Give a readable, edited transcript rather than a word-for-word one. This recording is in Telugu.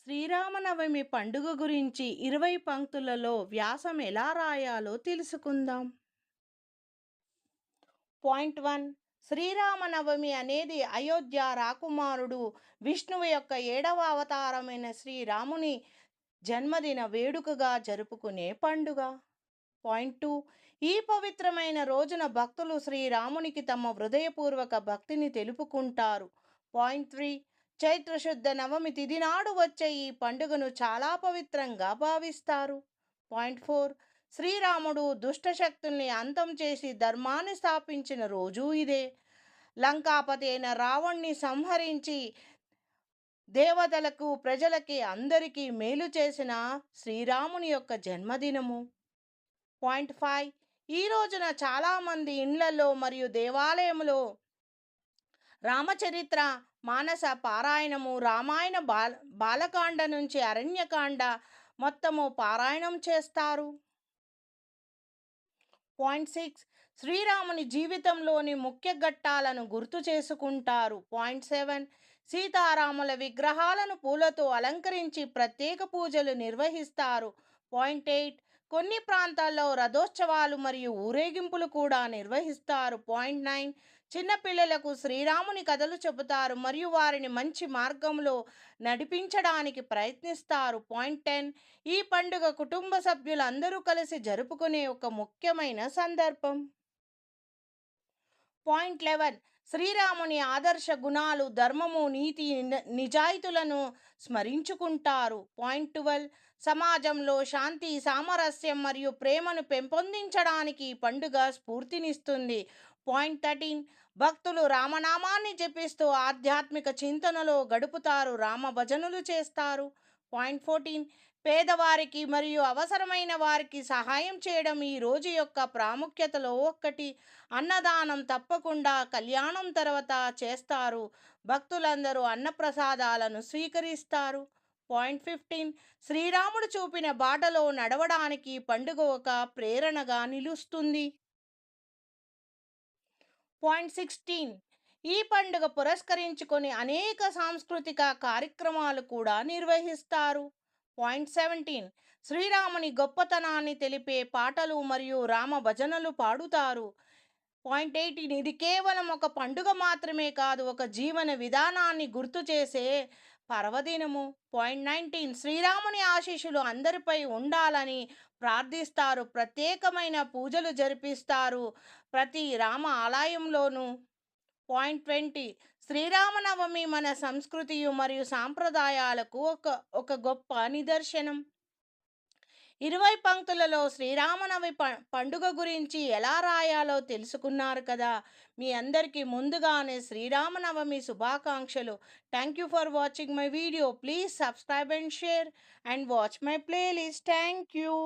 శ్రీరామనవమి పండుగ గురించి 20 పంక్తులలో వ్యాసం ఎలా రాయాలో తెలుసుకుందాం. పాయింట్ 1. శ్రీరామనవమి అనేది అయోధ్య రాకుమారుడు విష్ణువు యొక్క 7వ అవతారమైన శ్రీరాముని జన్మదిన వేడుకగా జరుపుకునే పండుగ. పాయింట్ 2. ఈ పవిత్రమైన రోజున భక్తులు శ్రీరామునికి తమ హృదయపూర్వక భక్తిని తెలుపుకుంటారు. పాయింట్ 3. చైత్రశుద్ధ నవమి తిథి నాడు వచ్చే ఈ పండుగను చాలా పవిత్రంగా భావిస్తారు. పాయింట్ 4. శ్రీరాముడు దుష్టశక్తుల్ని అంతం చేసి ధర్మాన్ని స్థాపించిన రోజు ఇదే. లంకాపతి అయిన రావణ్ణి సంహరించి దేవతలకు ప్రజలకి అందరికీ మేలు చేసిన శ్రీరాముని యొక్క జన్మదినము. పాయింట్ 5. ఈ రోజున చాలామంది ఇండ్లలో మరియు దేవాలయంలో రామచరిత్ర మానస పారాయణము, రామాయణ బాలకాండ నుంచి అరణ్యకాండ మొత్తము పారాయణం చేస్తారు. పాయింట్ 6. శ్రీరాముని జీవితంలోని ముఖ్య ఘట్టాలను గుర్తు చేసుకుంటారు. పాయింట్ 7. సీతారాముల విగ్రహాలను పూలతో అలంకరించి ప్రత్యేక పూజలు నిర్వహిస్తారు. పాయింట్ 8. కొన్ని ప్రాంతాల్లో రథోత్సవాలు మరియు ఊరేగింపులు కూడా నిర్వహిస్తారు. పాయింట్ 9. చిన్నపిల్లలకు శ్రీరాముని కథలు చెబుతారు మరియు వారిని మంచి మార్గంలో నడిపించడానికి ప్రయత్నిస్తారు. పాయింట్ 10. ఈ పండుగ కుటుంబ సభ్యులందరూ కలిసి జరుపుకునే ఒక ముఖ్యమైన సందర్భం. పాయింట్ 11. శ్రీరాముని ఆదర్శ గుణాలు, ధర్మము, నీతి, నిజాయితీలను స్మరించుకుంటారు. పాయింట్ 12. సమాజంలో శాంతి, సామరస్యం మరియు ప్రేమను పెంపొందించడానికి ఈ పండుగ స్ఫూర్తినిస్తుంది. పాయింట్ 13. భక్తులు రామనామాన్ని జపిస్తూ ఆధ్యాత్మిక చింతనలో గడుపుతారు, రామ భజనలు చేస్తారు. పాయింట్ 14. పేదవారికి మరియు అవసరమైన వారికి సహాయం చేయడం ఈ రోజు యొక్క ప్రాముఖ్యతలో ఒక్కటి. అన్నదానం తప్పకుండా కళ్యాణం తర్వాత చేస్తారు. భక్తులందరూ అన్నప్రసాదాలను స్వీకరిస్తారు. పాయింట్ 15. శ్రీరాముడు చూపిన బాటలో నడవడానికి పండుగ ఒక ప్రేరణగా నిలుస్తుంది. పాయింట్ 16. ఈ పండుగ పురస్కరించుకొని అనేక సాంస్కృతిక కార్యక్రమాలు కూడా నిర్వహిస్తారు. పాయింట్ 17. శ్రీరాముని గొప్పతనాన్ని తెలిపే పాటలు మరియు రామ భజనలు పాడుతారు. పాయింట్ 18. ఇది కేవలం ఒక పండుగ మాత్రమే కాదు, ఒక జీవన విధానాన్ని గుర్తు చేసే పర్వదినము. పాయింట్ 19. శ్రీరాముని ఆశీస్సులు అందరిపై ఉండాలని ప్రార్థిస్తారు. ప్రత్యేకమైన పూజలు జరిపిస్తారు ప్రతి రామ ఆలయంలోనూ. పాయింట్ 20. శ్రీరామనవమి మన సంస్కృతి మరియు సాంప్రదాయాలకు ఒక గొప్ప నిదర్శనం. 20 పంక్తులలో శ్రీరామనవమి పండుగ గురించి ఎలా రాయాలో తెలుసుకున్నారు కదా. మీ అందరికీ ముందుగానే శ్రీరామనవమి శుభాకాంక్షలు. Thank you for watching my video. Please subscribe and share and watch my playlist. Thank you.